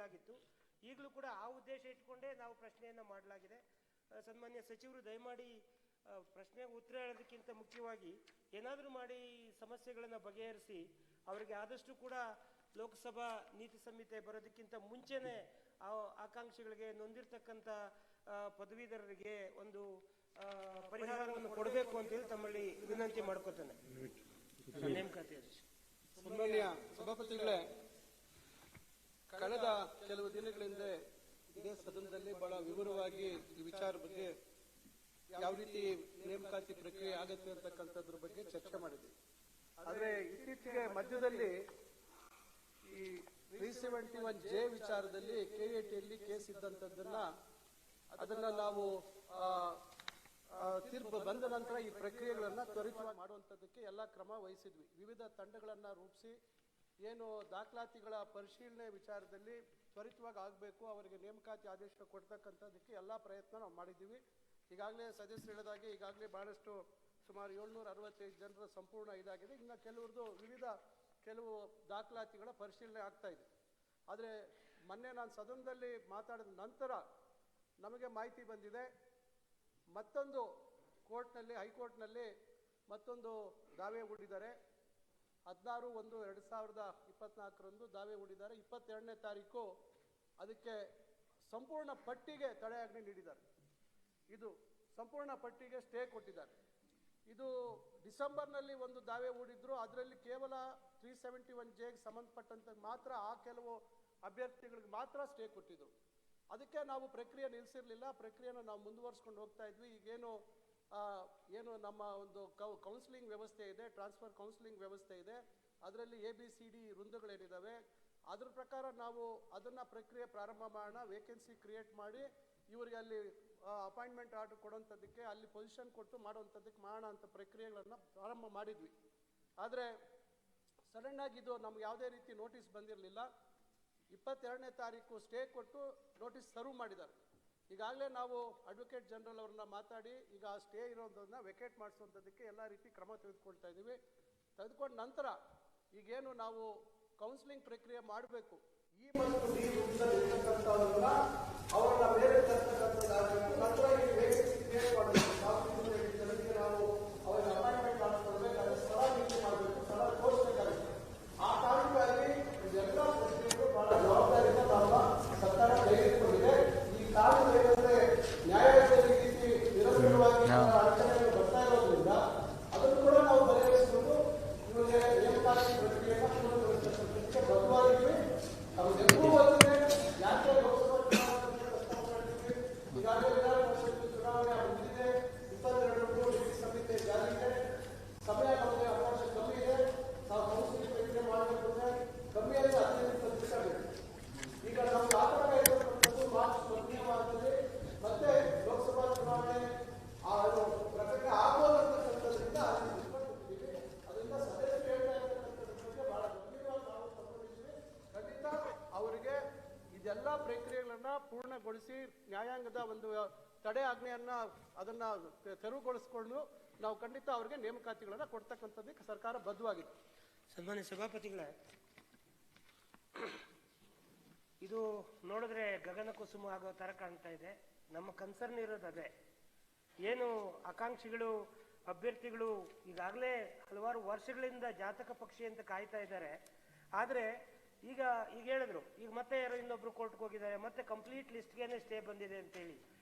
ಮಾಡಲಾಗಿತ್ತು. ಈಗಲೂ ಕೂಡ ಆ ಉದ್ದೇಶ ಇಟ್ಕೊಂಡೇ ನಾವು ಪ್ರಶ್ನೆಯನ್ನು ಮಾಡಲಾಗಿದೆ. ಸನ್ಮಾನ್ಯ ಸಚಿವರು ದಯಮಾಡಿ ಪ್ರಶ್ನೆಗೆ ಉತ್ತರ ಹೇಳೋದಕ್ಕಿಂತ ಮುಖ್ಯವಾಗಿ ಏನಾದರೂ ಮಾಡಿ ಸಮಸ್ಯೆಗಳನ್ನು ಬಗೆಹರಿಸಿ ಅವರಿಗೆ ಆದಷ್ಟು ಕೂಡ ಲೋಕಸಭಾ ನೀತಿ ಸಂಹಿತೆ ಬರೋದಕ್ಕಿಂತ ಮುಂಚೆನೆ ಆಕಾಂಕ್ಷಿಗಳಿಗೆ ನೊಂದಿರ್ತಕ್ಕಂಥ ಪದವೀಧರರಿಗೆ ಒಂದು ಪರಿಹಾರವನ್ನು ಕೊಡಬೇಕು ಅಂತೇಳಿ ತಮ್ಮಲ್ಲಿ ವಿನಂತಿ ಮಾಡ್ಕೊತೇನೆ. ನೇಮಕಾತಿ ಸನ್ಮಾನ್ಯ ಸಭಾಪತಿಗಳೇ, ಕಳೆದ ಕೆಲವು ದಿನಗಳಿಂದ ಇದೇ ಸದನದಲ್ಲಿ ಬಹಳ ವಿವರವಾಗಿ ಈ ವಿಚಾರ ಬಗ್ಗೆ ಯಾವ ರೀತಿ ನೇಮಕಾತಿ ಪ್ರಕ್ರಿಯೆ ಆಗುತ್ತೆ ಅಂತಕ್ಕಂಥದ್ರ ಬಗ್ಗೆ ಚರ್ಚೆ ಮಾಡಿದ್ವಿ. ಆದ್ರೆ ಇತ್ತೀಚೆಗೆ ಮಧ್ಯದಲ್ಲಿ ಈ 371J ವಿಚಾರದಲ್ಲಿ KATಯಲ್ಲಿ ಕೇಸ್ ಇದ್ದಂಥದ್ದನ್ನ ಅದನ್ನ ನಾವು ತೀರ್ಪು ಬಂದ ನಂತರ ಈ ಪ್ರಕ್ರಿಯೆಗಳನ್ನ ತ್ವರಿತವಾಗಿ ಮಾಡುವಂಥದ್ದಕ್ಕೆ ಎಲ್ಲ ಕ್ರಮ ವಹಿಸಿದ್ವಿ. ವಿವಿಧ ತಂಡಗಳನ್ನ ರೂಪಿಸಿ ಏನು ದಾಖಲಾತಿಗಳ ಪರಿಶೀಲನೆ ವಿಚಾರದಲ್ಲಿ ತ್ವರಿತವಾಗಿ ಆಗಬೇಕು, ಅವರಿಗೆ ನೇಮಕಾತಿ ಆದೇಶ ಕೊಡ್ತಕ್ಕಂಥದ್ದಕ್ಕೆ ಎಲ್ಲ ಪ್ರಯತ್ನ ನಾವು ಮಾಡಿದ್ದೀವಿ. ಈಗಾಗಲೇ ಸದಸ್ಯರು ಹೇಳಿದಾಗೆ ಈಗಾಗಲೇ ಬಹಳಷ್ಟು ಸುಮಾರು 765 ಜನರ ಸಂಪೂರ್ಣ ಇದಾಗಿದೆ. ಇನ್ನು ಕೆಲವು ದಾಖಲಾತಿಗಳ ಪರಿಶೀಲನೆ ಆಗ್ತಾ ಇದೆ. ಆದರೆ ಮೊನ್ನೆ ನಾನು ಸದನದಲ್ಲಿ ಮಾತಾಡಿದ ನಂತರ ನಮಗೆ ಮಾಹಿತಿ ಬಂದಿದೆ, ಮತ್ತೊಂದು ಕೋರ್ಟ್ನಲ್ಲಿ ಹೈಕೋರ್ಟ್ನಲ್ಲಿ ಮತ್ತೊಂದು ದಾವೆ ಹೂಡಿದ್ದಾರೆ. 16/1/2024 ದಾವೆ ಹೂಡಿದ್ದಾರೆ. 22ನೇ ತಾರೀಕು ಅದಕ್ಕೆ ಸಂಪೂರ್ಣ ಪಟ್ಟಿಗೆ ತಡೆಯಾಜ್ಞೆ ನೀಡಿದ್ದಾರೆ. ಇದು ಸಂಪೂರ್ಣ ಪಟ್ಟಿಗೆ ಸ್ಟೇ ಕೊಟ್ಟಿದ್ದಾರೆ. ಇದು ಡಿಸೆಂಬರ್ನಲ್ಲಿ ಒಂದು ದಾವೆ ಹೂಡಿದ್ರು, ಅದರಲ್ಲಿ ಕೇವಲ 371Jಗೆ ಸಂಬಂಧಪಟ್ಟಂತೆ ಮಾತ್ರ ಆ ಕೆಲವು ಅಭ್ಯರ್ಥಿಗಳಿಗೆ ಮಾತ್ರ ಸ್ಟೇ ಕೊಟ್ಟಿದ್ರು. ಅದಕ್ಕೆ ನಾವು ಪ್ರಕ್ರಿಯೆ ನಿಲ್ಲಿಸಿರಲಿಲ್ಲ, ಪ್ರಕ್ರಿಯೆನ ನಾವು ಮುಂದುವರಿಸ್ಕೊಂಡು ಹೋಗ್ತಾ ಇದ್ವಿ. ಈಗೇನು ನಮ್ಮ ಒಂದು ಕೌನ್ಸಿಲಿಂಗ್ ವ್ಯವಸ್ಥೆ ಇದೆ, ಟ್ರಾನ್ಸ್ಫರ್ ಕೌನ್ಸಿಲಿಂಗ್ ವ್ಯವಸ್ಥೆ ಇದೆ, ಅದರಲ್ಲಿ ABCD ವೃಂದಗಳೇನಿದ್ದಾವೆ ಅದ್ರ ಪ್ರಕಾರ ನಾವು ಅದನ್ನ ಪ್ರಕ್ರಿಯೆ ಪ್ರಾರಂಭ ಮಾಡೋಣ. ವೇಕೆನ್ಸಿ ಕ್ರಿಯೇಟ್ ಮಾಡಿ ಇವರಿಗೆ ಅಲ್ಲಿ ಅಪಾಯಿಂಟ್ಮೆಂಟ್ ಆರ್ಡರ್ ಕೊಡುವಂಥದ್ದಕ್ಕೆ ಅಲ್ಲಿ ಪೊಸಿಷನ್ ಕೊಟ್ಟು ಮಾಡುವಂಥದ್ದಕ್ಕೆ ಮಾಡೋಣ ಅಂತ ಪ್ರಕ್ರಿಯೆಗಳನ್ನು ಪ್ರಾರಂಭ ಮಾಡಿದ್ವಿ. ಆದರೆ ಸಡನ್ ಆಗಿ ಇದು ನಮ್ಗೆ ಯಾವುದೇ ರೀತಿ ನೋಟಿಸ್ ಬಂದಿರಲಿಲ್ಲ. 22ನೇ ತಾರೀಕು ಸ್ಟೇ ಕೊಟ್ಟು ನೋಟಿಸ್ ಸರ್ವ್ ಮಾಡಿದ್ದಾರೆ. ಈಗಾಗಲೇ ನಾವು ಅಡ್ವೊಕೇಟ್ ಜನರಲ್ ಅವ್ರನ್ನ ಮಾತಾಡಿ ಈಗ ಆ ಸ್ಟೇ ಇರೋದನ್ನ ವೆಕೇಟ್ ಮಾಡಿಸುವಂಥದ್ದಕ್ಕೆ ಎಲ್ಲ ರೀತಿ ಕ್ರಮ ತೆಗೆದುಕೊಳ್ತಾ ಇದ್ದೀವಿ. ತೆಗೆದುಕೊಂಡ ನಂತರ ಈಗೇನು ನಾವು ಕೌನ್ಸಿಲಿಂಗ್ ಪ್ರಕ್ರಿಯೆ ಮಾಡಬೇಕು, ಈ ಅವರನ್ನ ಬೇರೆ ತರ್ತಕ್ಕಂಥದ್ದಾಗಬೇಕು. ನಂತರ ಈ ವೇಕೆನ್ಸಿ ಕ್ರಿಯೇಟ್ ಮಾಡಬೇಕು, ಜನರಿಗೆ ನಾವು ಅವರಿಗೆ ಅಪಾಯಿಂಟ್ಮೆಂಟ್ ಮಾಡಿಕೊಡ್ಬೇಕಾದ್ರೆ ಸ್ಥಳ ನಿಗದಿ ಮಾಡಬೇಕು, ಸ್ಥಳ ತೋರಿಸಬೇಕಾಗುತ್ತೆ. ಆ ಕಾರಣಕ್ಕಾಗಿ ಎಲ್ಲ ಪ್ರಶ್ನೆಗಳು ಬಹಳ ಜವಾಬ್ದಾರಿಯಿಂದ ನಮ್ಮ ಸರ್ಕಾರ ತೆಗೆದುಕೊಂಡಿದೆ. ಈ ಕಾನೂನು ಏನಂದ್ರೆ ನ್ಯಾಯಾಲಯದ ರೀತಿ ನಿರಂತರವಾಗಿ ಅಡಚಣೆಗಳು ಬರ್ತಾ ಇರೋದ್ರಿಂದ ಅದನ್ನು ಕೂಡ ನಾವು ಬಗೆಹರಿಸಿಕೊಂಡು ಇವರಿಗೆ ನೇಮಕಾತಿ ಪ್ರಕ್ರಿಯೆಯನ್ನು ಪೂರ್ಣಗೊಳಿಸಲಿಕ್ಕೆ ಬದ್ಧವಾಗಿದ್ವಿ. ನಮಗೆಲ್ಲರೂ ಗೊತ್ತಿದೆ ಯಾಕೆ ಲೋಕಸಭಾ ಚುನಾವಣೆ ಈಗಾಗಲೇ ವಿಧಾನ ಪರಿಷತ್ ಚುನಾವಣೆ ಮುಗಿದಿದೆ. 22 ನೀತಿ ಸಂಹಿತೆ ಜಾರಿಗೆ ಸಮಯ ನಮಗೆ ಅವಕಾಶ ಕಮ್ಮಿ ಇದೆ. ನಾವು ಕೌನ್ಸಿಲಿಂಗ್ ಪ್ರಕ್ರಿಯೆ ಮಾಡಬೇಕು ಅಂದ್ರೆ ಕಮ್ಮಿ ಅಂದರೆ 15 ದಿವಸ ಬೇಕು. ಈಗ ನಮ್ಗೆ ಆತಂಕ ಇರತಕ್ಕಂಥದ್ದು ಮಾರ್ಚ್ 1ನೇ ವಾರದಲ್ಲಿ ಮತ್ತೆ ಲೋಕಸಭಾ ಚುನಾವಣೆ ಪ್ರಕ್ರಿಯೆ ಆಗೋದಂತಕ್ಕಂಥದ್ರಿಂದ ಅದರಿಂದ ಸದಸ್ಯರು ಹೇಳ್ತಾ ಇರ್ತಕ್ಕಂಥದ್ರ ಬಗ್ಗೆ ಬಹಳ ಗಂಭೀರವಾಗಿ ನಾವು ತಗೊಂಡಿದ್ದೀವಿ. ಖಂಡಿತ ಅವರಿಗೆ ಇದೆಲ್ಲ ಪ್ರಕ್ರಿಯೆಗಳನ್ನ ಪೂರ್ಣಗೊಳಿಸಿ ನ್ಯಾಯಾಂಗದ ಒಂದು ತಡೆ ಆಜ್ಞೆಯನ್ನ ಅದನ್ನ ತೆರವುಗೊಳಿಸಿಕೊಂಡು ನಾವು ಖಂಡಿತ ಅವರಿಗೆ ನೇಮಕಾತಿಗಳನ್ನ ಕೊಡ್ತಕ್ಕಂಥದ್ದಕ್ಕೆ ಸರ್ಕಾರ ಬದ್ಧವಾಗಿದೆ. ಸನ್ಮಾನ್ಯ ಸಭಾಪತಿಗಳೇ, ಇದು ನೋಡಿದ್ರೆ ಗಗನ ಕುಸುಮ ಆಗೋ ತರ ಕಾಣ್ತಾ ಇದೆ. ನಮ್ಮ ಕನ್ಸರ್ನ್ ಇರೋದು ಅದೇ. ಏನು ಆಕಾಂಕ್ಷಿಗಳು ಅಭ್ಯರ್ಥಿಗಳು ಈಗಾಗಲೇ ಹಲವಾರು ವರ್ಷಗಳಿಂದ ಜಾತಕ ಪಕ್ಷಿ ಅಂತ ಕಾಯ್ತಾ ಇದ್ದಾರೆ. ಆದರೆ ಈಗ ಹೇಳಿದ್ರು, ಈಗ ಮತ್ತೆ ಯಾರೋ ಇನ್ನೊಬ್ರು ಕೋರ್ಟ್ಗೆ ಹೋಗಿದ್ದಾರೆ, ಮತ್ತೆ ಕಂಪ್ಲೀಟ್ ಲಿಸ್ಟ್ಗೆ ಸ್ಟೇ ಬಂದಿದೆ ಅಂತೇಳಿ.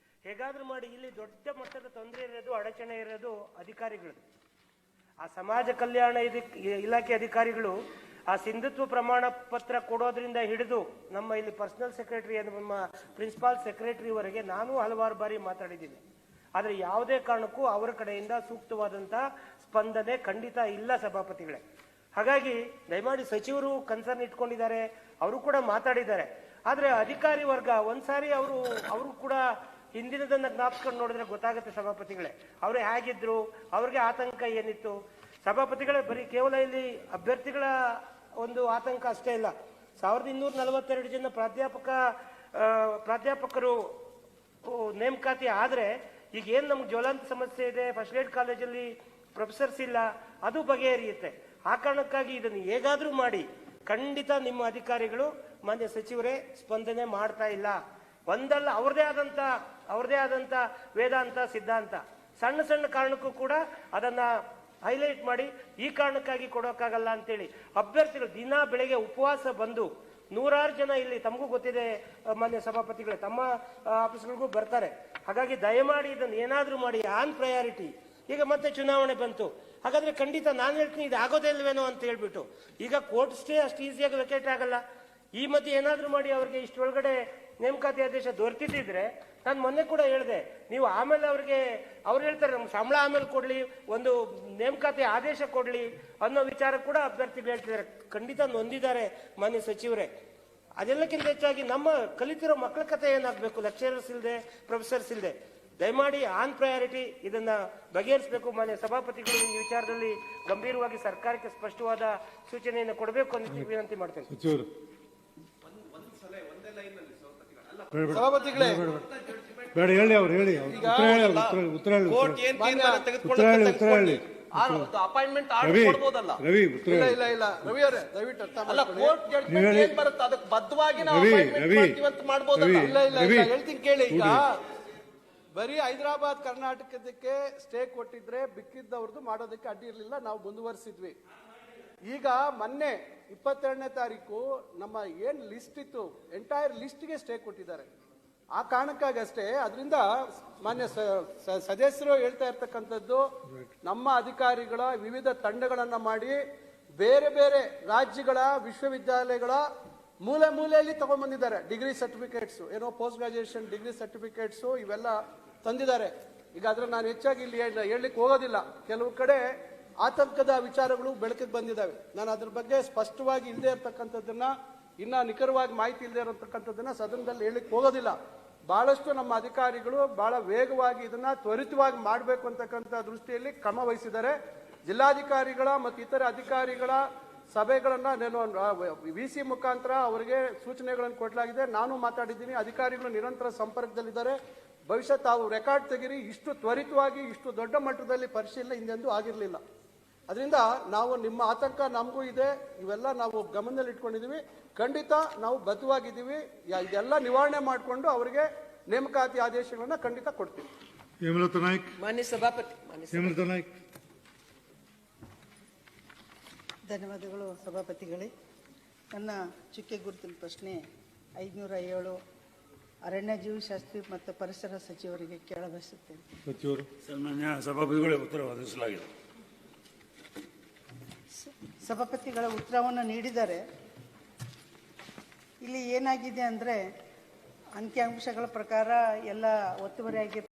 ಹೇಗಾದ್ರೂ ಮಾಡಿ ಇಲ್ಲಿ ದೊಡ್ಡ ಮಟ್ಟದ ತೊಂದರೆ ಇರೋದು, ಅಡಚಣೆ ಇರೋದು ಅಧಿಕಾರಿಗಳು. ಆ ಸಮಾಜ ಕಲ್ಯಾಣ ಇಲಾಖೆ ಅಧಿಕಾರಿಗಳು ಆ ಸಿಂಧುತ್ವ ಪ್ರಮಾಣ ಪತ್ರ ಕೊಡೋದ್ರಿಂದ ಹಿಡಿದು ನಮ್ಮ ಇಲ್ಲಿ ಪರ್ಸನಲ್ ಸೆಕ್ರೆಟರಿ, ನಮ್ಮ ಪ್ರಿನ್ಸಿಪಾಲ್ ಸೆಕ್ರೆಟರಿವರೆಗೆ ನಾನು ಹಲವಾರು ಬಾರಿ ಮಾತಾಡಿದ್ದೀನಿ. ಆದರೆ ಯಾವುದೇ ಕಾರಣಕ್ಕೂ ಅವರ ಕಡೆಯಿಂದ ಸೂಕ್ತವಾದಂತಹ ಸ್ಪಂದನೆ ಖಂಡಿತ ಇಲ್ಲ ಸಭಾಪತಿಗಳೇ. ಹಾಗಾಗಿ ದಯಮಾಡಿ ಸಚಿವರು ಕನ್ಸರ್ನ್ ಇಟ್ಕೊಂಡಿದ್ದಾರೆ, ಅವರು ಕೂಡ ಮಾತಾಡಿದ್ದಾರೆ. ಆದರೆ ಅಧಿಕಾರಿ ವರ್ಗ ಒಂದ್ಸಾರಿ ಅವರು ಕೂಡ ಹಿಂದಿನದನ್ನ ಜ್ಞಾಪಿಸ್ಕೊಂಡು ನೋಡಿದ್ರೆ ಗೊತ್ತಾಗುತ್ತೆ ಸಭಾಪತಿಗಳೇ, ಅವರು ಹೇಗಿದ್ರು, ಅವ್ರಿಗೆ ಆತಂಕ ಏನಿತ್ತು. ಸಭಾಪತಿಗಳೇ, ಬರೀ ಕೇವಲ ಇಲ್ಲಿ ಅಭ್ಯರ್ಥಿಗಳ ಒಂದು ಆತಂಕ ಅಷ್ಟೇ ಇಲ್ಲ. 1242 ಜನ ಪ್ರಾಧ್ಯಾಪಕರು ನೇಮಕಾತಿ ಆದರೆ ಈಗ ಏನು ನಮ್ಗೆ ಜ್ವಲಂತ ಸಮಸ್ಯೆ ಇದೆ, ಫಸ್ಟ್ ಗ್ರೇಡ್ ಕಾಲೇಜಲ್ಲಿ ಪ್ರೊಫೆಸರ್ಸ್ ಇಲ್ಲ, ಅದು ಬಗೆಹರಿಯುತ್ತೆ. ಆ ಕಾರಣಕ್ಕಾಗಿ ಇದನ್ನು ಹೇಗಾದ್ರೂ ಮಾಡಿ ಖಂಡಿತ ನಿಮ್ಮ ಅಧಿಕಾರಿಗಳು ಮಾನ್ಯ ಸಚಿವರೇ ಸ್ಪಂದನೆ ಮಾಡ್ತಾ ಇಲ್ಲ. ಒಂದಲ್ಲ ಅವ್ರದೇ ಆದಂತ ವೇದಾಂತ ಸಿದ್ಧಾಂತ ಸಣ್ಣ ಸಣ್ಣ ಕಾರಣಕ್ಕೂ ಕೂಡ ಅದನ್ನ ಹೈಲೈಟ್ ಮಾಡಿ ಈ ಕಾರಣಕ್ಕಾಗಿ ಕೊಡೋಕ್ಕಾಗಲ್ಲ ಅಂತೇಳಿ ಅಭ್ಯರ್ಥಿಗಳು ದಿನ ಬೆಳಗ್ಗೆ ಉಪವಾಸ ಬಂದು ನೂರಾರು ಜನ ಇಲ್ಲಿ ತಮಗೂ ಗೊತ್ತಿದೆ ಮಾನ್ಯ ಸಭಾಪತಿಗಳೇ, ತಮ್ಮ ಆಫೀಸ್ಗಳಿಗೂ ಬರ್ತಾರೆ. ಹಾಗಾಗಿ ದಯಮಾಡಿ ಇದನ್ನು ಏನಾದ್ರೂ ಮಾಡಿ ಆನ್ ಪ್ರಯಾರಿಟಿ. ಈಗ ಮತ್ತೆ ಚುನಾವಣೆ ಬಂತು, ಹಾಗಾದ್ರೆ ಖಂಡಿತ ನಾನು ಹೇಳ್ತೀನಿ ಇದು ಆಗೋದೇ ಇಲ್ವೇನೋ ಅಂತ ಹೇಳ್ಬಿಟ್ಟು ಈಗ ಕೋರ್ಟ್ ಸ್ಟೇ ಅಷ್ಟು ಈಸಿಯಾಗಿ ವೆಕೇಟ್ ಆಗಲ್ಲ. ಈ ಮಧ್ಯೆ ಏನಾದ್ರೂ ಮಾಡಿ ಅವ್ರಿಗೆ ಇಷ್ಟೊಳಗಡೆ ನೇಮಕಾತಿ ಆದೇಶ ದೊರೆತಿದ್ರೆ, ನಾನು ಮೊನ್ನೆ ಕೂಡ ಹೇಳಿದೆ, ನೀವು ಆಮೇಲೆ ಅವ್ರು ಹೇಳ್ತಾರೆ ನಮ್ಗೆ ಸಂಬಳ ಆಮೇಲೆ ಕೊಡ್ಲಿ, ಒಂದು ನೇಮಕಾತಿ ಆದೇಶ ಕೊಡ್ಲಿ ಅನ್ನೋ ವಿಚಾರ ಕೂಡ ಅಭ್ಯರ್ಥಿಗಳು ಹೇಳ್ತಿದ್ದಾರೆ. ಖಂಡಿತ ನೊಂದಿದ್ದಾರೆ ಮಾನ್ಯ ಸಚಿವರೇ. ಅದೆಲ್ಲಕ್ಕಿಂತ ಹೆಚ್ಚಾಗಿ ನಮ್ಮ ಕಲಿತಿರೋ ಮಕ್ಕಳ ಕಥೆ ಏನಾಗಬೇಕು, ಲೆಕ್ಚರರ್ಸ್ ಇಲ್ಲದೆ, ಪ್ರೊಫೆಸರ್ಸ್ ಇಲ್ಲದೆ. ದಯಮಾಡಿ ಆನ್ ಪ್ರಯಾರಿಟಿ ಇದನ್ನ ಬಗೆಹರಿಸಬೇಕು. ಮಾನ್ಯ ಸಭಾಪತಿಗಳು ಈ ವಿಚಾರದಲ್ಲಿ ಗಂಭೀರವಾಗಿ ಸರ್ಕಾರಕ್ಕೆ ಸ್ಪಷ್ಟವಾದ ಸೂಚನೆಯನ್ನು ಕೊಡಬೇಕು ಅಂತ ವಿನಂತಿ ಮಾಡ್ತೇನೆ. ಸಭಾಪತಿಗಳೇ, ಬೇಡ ಹೇಳಿ, ಅವ್ರು ಹೇಳಿ, ಉತ್ತರ ಹೇಳಿ. Appointment order ಕೊಡಬಹುದಲ್ಲ? ರವಿ, ಇಲ್ಲ ರವಿ ಅವರೇ, ದಯವಿಟ್ಟು ಅರ್ಥ ಅಲ್ಲ, ಕೋರ್ಟ್ ಜಡ್ಜ್ಮೆಂಟ್ ಏನ್ ಬರುತ್ತೆ ಅದಕ್ಕೆ ಬದ್ಧವಾಗಿ ನಾವು ಅಪಾಯಿಂಟ್ಮೆಂಟ್ ಮಾಡ್ತೀವಿ ಅಂತ ಮಾಡಬಹುದಲ್ಲ? ಇಲ್ಲ ಹೇಳ್ತೀನಿ ಕೇಳಿ. ಈಗ ಬರೀ ಹೈದರಾಬಾದ್ ಕರ್ನಾಟಕದಕ್ಕೆ ಸ್ಟೇ ಕೊಟ್ಟಿದ್ರೆ ಬಿಕ್ಕಿದ್ದವ್ರದ್ದು ಮಾಡೋದಕ್ಕೆ ಅಡ್ಡಿ ಇರಲಿಲ್ಲ, ನಾವು ಮುಂದುವರಿಸಿದ್ವಿ. ಈಗ ಮೊನ್ನೆ 22ನೇ ತಾರೀಕು ನಮ್ಮ ಏನ್ ಲಿಸ್ಟ್ ಇತ್ತು ಎಂಟೈರ್ ಲಿಸ್ಟ್ಗೆ ಸ್ಟೇ ಕೊಟ್ಟಿದ್ದಾರೆ. ಆ ಕಾರಣಕ್ಕಾಗಷ್ಟೇ. ಅದರಿಂದ ಮಾನ್ಯ ಸದಸ್ಯರು ಹೇಳ್ತಾ ಇರ್ತಕ್ಕಂಥದ್ದು, ನಮ್ಮ ಅಧಿಕಾರಿಗಳ ವಿವಿಧ ತಂಡಗಳನ್ನ ಮಾಡಿ ಬೇರೆ ಬೇರೆ ರಾಜ್ಯಗಳ ವಿಶ್ವವಿದ್ಯಾಲಯಗಳ ಮೂಲೆಯಲ್ಲಿ ತಗೊಂಡ್ಬಂದಿದ್ದಾರೆ ಡಿಗ್ರಿ ಸರ್ಟಿಫಿಕೇಟ್ಸ್, ಏನೋ ಪೋಸ್ಟ್ ಗ್ರಾಜುಯೇಷನ್ ಡಿಗ್ರಿ ಸರ್ಟಿಫಿಕೇಟ್ಸ್ ಇವೆಲ್ಲ ತಂದಿದ್ದಾರೆ. ಈಗ ಅದ್ರ ನಾನು ಹೆಚ್ಚಾಗಿ ಇಲ್ಲಿ ಹೇಳಲಿಕ್ಕೆ ಹೋಗೋದಿಲ್ಲ. ಕೆಲವು ಕಡೆ ಆತಂಕದ ವಿಚಾರಗಳು ಬೆಳಕಿಗೆ ಬಂದಿದ್ದಾವೆ. ನಾನು ಅದ್ರ ಬಗ್ಗೆ ಸ್ಪಷ್ಟವಾಗಿ ಇಲ್ಲದೆ ಇರತಕ್ಕಂಥದ್ದನ್ನ, ಇನ್ನ ನಿಖರವಾಗಿ ಮಾಹಿತಿ ಇಲ್ಲದೆ ಇರತಕ್ಕಂಥದ್ದನ್ನ ಸದನದಲ್ಲಿ ಹೇಳಲಿಕ್ಕೆ ಹೋಗೋದಿಲ್ಲ. ಬಹಳಷ್ಟು ನಮ್ಮ ಅಧಿಕಾರಿಗಳು ಬಹಳ ವೇಗವಾಗಿ ಇದನ್ನ ತ್ವರಿತವಾಗಿ ಮಾಡಬೇಕು ಅಂತಕ್ಕಂಥ ದೃಷ್ಟಿಯಲ್ಲಿ ಕ್ರಮ ವಹಿಸಿದ್ದಾರೆ. ಜಿಲ್ಲಾಧಿಕಾರಿಗಳ ಮತ್ತು ಇತರ ಅಧಿಕಾರಿಗಳ ಸಭೆಗಳನ್ನ ನಾನು VC ಮುಖಾಂತರ ಅವರಿಗೆ ಸೂಚನೆಗಳನ್ನು ಕೊಡಲಾಗಿದೆ. ನಾನು ಮಾತಾಡಿದ್ದೀನಿ. ಅಧಿಕಾರಿಗಳು ನಿರಂತರ ಸಂಪರ್ಕದಲ್ಲಿದ್ದಾರೆ. ಭವಿಷ್ಯ ತಾವು ರೆಕಾರ್ಡ್ ತೆಗಿರಿ, ಇಷ್ಟು ತ್ವರಿತವಾಗಿ ಇಷ್ಟು ದೊಡ್ಡ ಮಟ್ಟದಲ್ಲಿ ಪರಿಶೀಲನೆ ಹಿಂದೆಂದೂ ಆಗಿರಲಿಲ್ಲ. ಅದರಿಂದ ನಾವು ನಿಮ್ಮ ಆತಂಕ ನಮಗೂ ಇದೆ, ಇವೆಲ್ಲ ನಾವು ಗಮನದಲ್ಲಿ ಇಟ್ಕೊಂಡಿದ್ದೀವಿ. ಖಂಡಿತ ನಾವು ಬದ್ಧವಾಗಿದ್ದೀವಿ. ಇದೆಲ್ಲ ನಿವಾರಣೆ ಮಾಡಿಕೊಂಡು ಅವರಿಗೆ ನೇಮಕಾತಿ ಆದೇಶಗಳನ್ನ ಖಂಡಿತ ಕೊಡ್ತೀವಿ. ಹೇಮಲತಾ ನಾಯ್ಕ್. ಮಾನ್ಯ ಸಭಾಪತಿ. ಹೇಮಲತಾ ನಾಯ್ಕ್. ಧನ್ಯವಾದಗಳು ಸಭಾಪತಿಗಳೇ. ನನ್ನ ಚುಕ್ಕೆ ಗುರುತಿನ ಪ್ರಶ್ನೆ 507 ಅರಣ್ಯ ಜೀವಶಾಸ್ತ್ರಿ ಮತ್ತು ಪರಿಸರ ಸಚಿವರಿಗೆ ಕೇಳಬಯಸುತ್ತೇನೆ. ಸಚಿವರು. ಸನ್ಮಾನ್ಯ ಸಭಾಪತಿಗಳೇ, ಉತ್ತರ ಒದಗಿಸಲಾಗಿದೆ. ಸಭಾಪತಿಗಳ ಉತ್ತರವನ್ನು ನೀಡಿದ್ದಾರೆ. ಇಲ್ಲಿ ಏನಾಗಿದೆ ಅಂದರೆ, ಅಂಕಿಅಂಶಗಳ ಪ್ರಕಾರ ಎಲ್ಲ ಒತ್ತುವರಿ